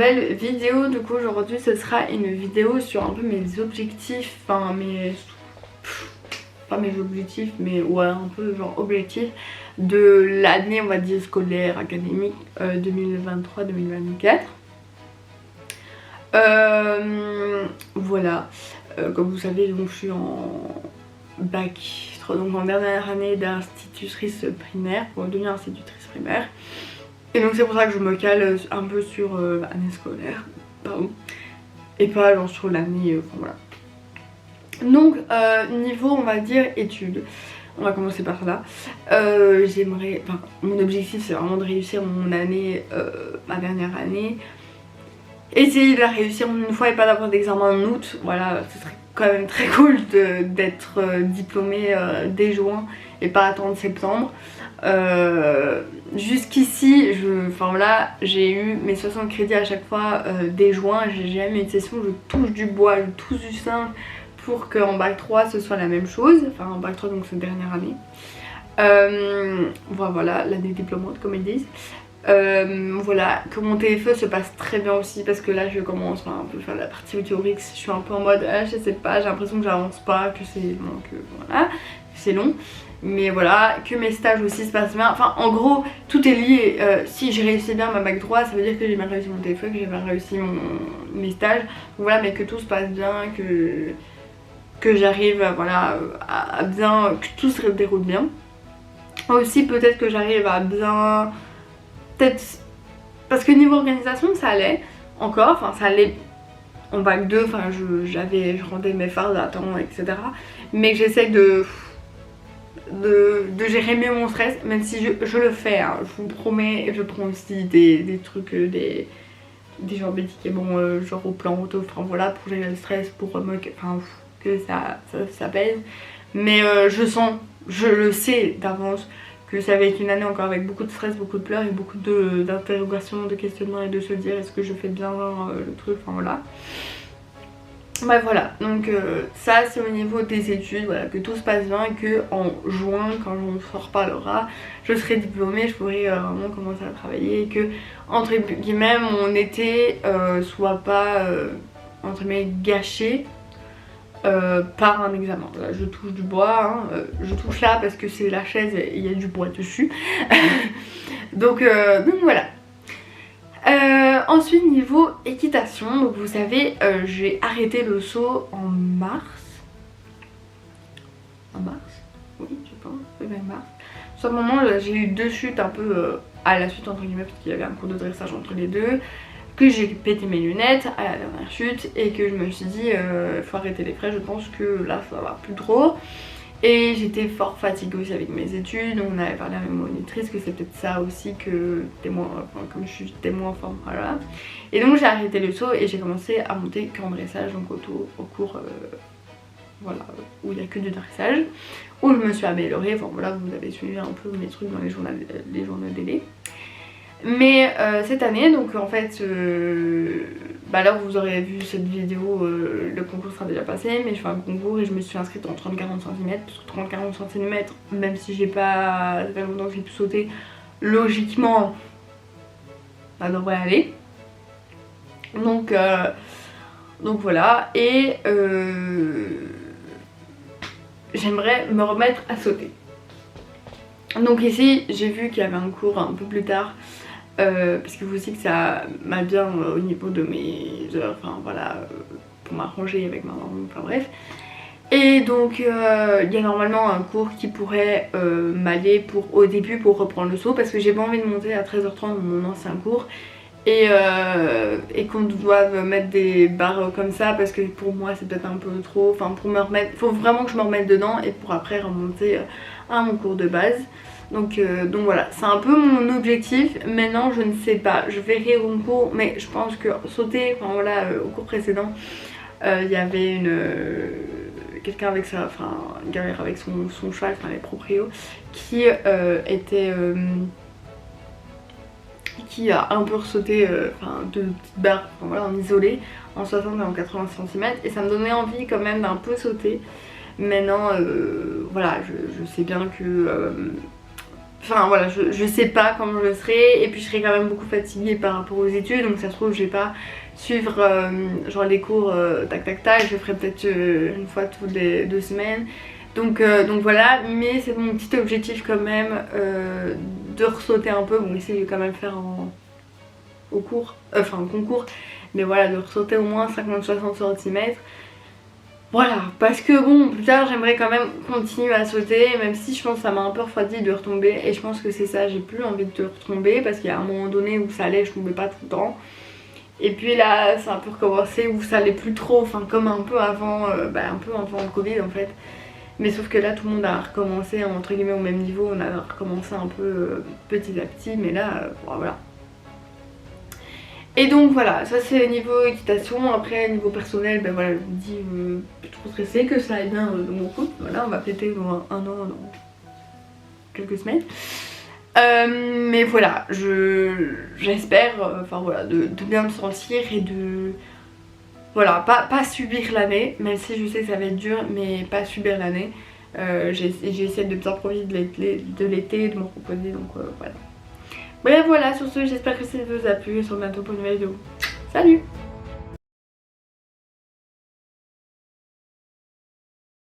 nouvelle vidéo. Du coup aujourd'hui ce sera une vidéo sur un peu mes objectifs, enfin pas mes objectifs mais ouais un peu genre objectifs de l'année on va dire scolaire, académique 2023-2024. Voilà, comme vous savez donc je suis en bac, donc en dernière année d'institutrice primaire pour devenir institutrice primaire. Et donc c'est pour ça que je me cale un peu sur l'année scolaire, pardon, et pas genre sur l'année, enfin voilà. Donc niveau on va dire études, on va commencer par là. J'aimerais, enfin mon objectif c'est vraiment de réussir mon année, ma dernière année. Essayer de la réussir en une fois et pas d'avoir d'examen en août, voilà, ce serait quand même très cool d'être diplômée dès juin et pas attendre septembre. Jusqu'ici, enfin voilà, j'ai eu mes 60 crédits à chaque fois dès juin, j'ai jamais eu une session, je touche du bois, je touche du singe pour qu'en bac 3 ce soit la même chose, enfin en bac 3 donc cette dernière année. Voilà, l'année diplômante comme ils disent. Voilà, que mon TFE se passe très bien aussi parce que là je commence un peu à faire la partie théorique, je suis un peu en mode je sais pas, j'ai l'impression que j'avance pas, que c'est long, que voilà, c'est long. Mais voilà, que mes stages aussi se passent bien, enfin en gros tout est lié. Si j'ai réussi bien ma bac 3 ça veut dire que j'ai bien réussi mon TFE, que j'ai bien réussi mes stages. Donc voilà, mais que tout se passe bien, que j'arrive voilà, à bien, que tout se déroule bien. Aussi peut-être que j'arrive à bien... Peut-être parce que niveau organisation ça allait encore, enfin ça allait en bac 2, enfin je rendais mes fardes à temps etc. Mais que j'essaie de gérer mieux mon stress, même si je le fais, hein, je vous promets. Je prends aussi des trucs, des genres médicaments genre au plan auto, enfin voilà, pour gérer le stress, pour que ça pèse. Mais je le sais d'avance que ça va être une année encore avec beaucoup de stress, beaucoup de pleurs et beaucoup d'interrogations, de questionnements et de se dire est-ce que je fais bien le truc, enfin voilà. Ouais voilà, donc ça c'est au niveau des études, voilà, que tout se passe bien et que en juin quand on s'en reparlera, je serai diplômée, je pourrai vraiment commencer à travailler et que entre guillemets mon été soit pas entre guillemets gâché par un examen. Voilà, je touche du bois, hein, je touche là parce que c'est la chaise et il y a du bois dessus. donc voilà. Ensuite niveau équitation, donc vous savez j'ai arrêté le saut en mars. En mars? Oui je pense, c'est bien mars. Sur le moment j'ai eu 2 chutes un peu à la suite entre guillemets parce qu'il y avait un cours de dressage entre les deux. Que j'ai pété mes lunettes à la dernière chute et que je me suis dit faut arrêter les frais, je pense que là ça va plus trop. Et j'étais fort fatiguée aussi avec mes études, donc on avait parlé à ma monitrice que c'est peut-être ça aussi que comme je suis moins en forme, voilà. Et donc j'ai arrêté le saut et j'ai commencé à monter qu'en dressage, donc au cours voilà, où il n'y a que du dressage, où je me suis améliorée, enfin voilà, vous avez suivi un peu mes trucs dans les journaux délai. Mais cette année, donc en fait, là vous aurez vu cette vidéo, le concours sera déjà passé, mais je fais un concours et je me suis inscrite en 30-40 cm, parce que 30-40 cm, même si j'ai pas, ça fait longtemps que j'ai pu sauter, logiquement, ça devrait aller. Donc voilà, et j'aimerais me remettre à sauter. Donc ici, j'ai vu qu'il y avait un cours un peu plus tard. Parce que vous aussi que ça m'a bien au niveau de mes heures, enfin voilà, pour m'arranger avec ma maman, enfin bref. Et donc il y a normalement un cours qui pourrait m'aller au début pour reprendre le saut, parce que j'ai pas envie de monter à 13h30 dans mon ancien cours et qu'on doive mettre des barres comme ça, parce que pour moi c'est peut-être un peu trop, enfin pour me remettre, faut vraiment que je me remette dedans et pour après remonter à mon cours de base. Donc voilà, c'est un peu mon objectif. Maintenant je ne sais pas, je verrai au cours, mais je pense que sauter, enfin voilà, au cours précédent il y avait quelqu'un avec ça, enfin une galère avec son cheval, enfin les proprios, qui qui a un peu sauté de petites barres, enfin, voilà, en isolé, en 60 et en 80 cm, et ça me donnait envie quand même d'un peu sauter. Maintenant voilà, je sais bien que Enfin voilà, je sais pas comment je serai, et puis je serai quand même beaucoup fatiguée par rapport aux études, donc ça se trouve je vais pas suivre genre les cours tac tac tac, je le ferai peut-être une fois toutes les 2 semaines. Donc voilà, mais c'est mon petit objectif quand même de ressauter un peu, bon essayer de quand même faire au concours, mais voilà, de ressauter au moins 50-60 cm. Voilà, parce que bon, plus tard j'aimerais quand même continuer à sauter, même si je pense que ça m'a un peu refroidi de retomber, et je pense que c'est ça, j'ai plus envie de retomber, parce qu'il y a un moment donné où ça allait, je tombais pas tout le temps. Et puis là, c'est un peu recommencé où ça allait plus trop, enfin comme un peu avant le Covid en fait. Mais sauf que là tout le monde a recommencé entre guillemets au même niveau, on a recommencé un peu petit à petit, mais là voilà. Et donc voilà, ça c'est niveau équitation. Après niveau personnel, ben voilà, je me dis plus trop stressée, que ça aille bien dans mon couple. Voilà, on va fêter un an dans quelques semaines. Mais voilà, j'espère enfin voilà, de bien me sentir et de... Voilà, pas subir l'année, même si je sais que ça va être dur, mais pas subir l'année. J'ai essayé de bien profiter de l'été, de me reposer, donc voilà. Bref voilà, sur ce j'espère que cette vidéo vous a plu, et on se retrouve bientôt pour une nouvelle vidéo. Salut!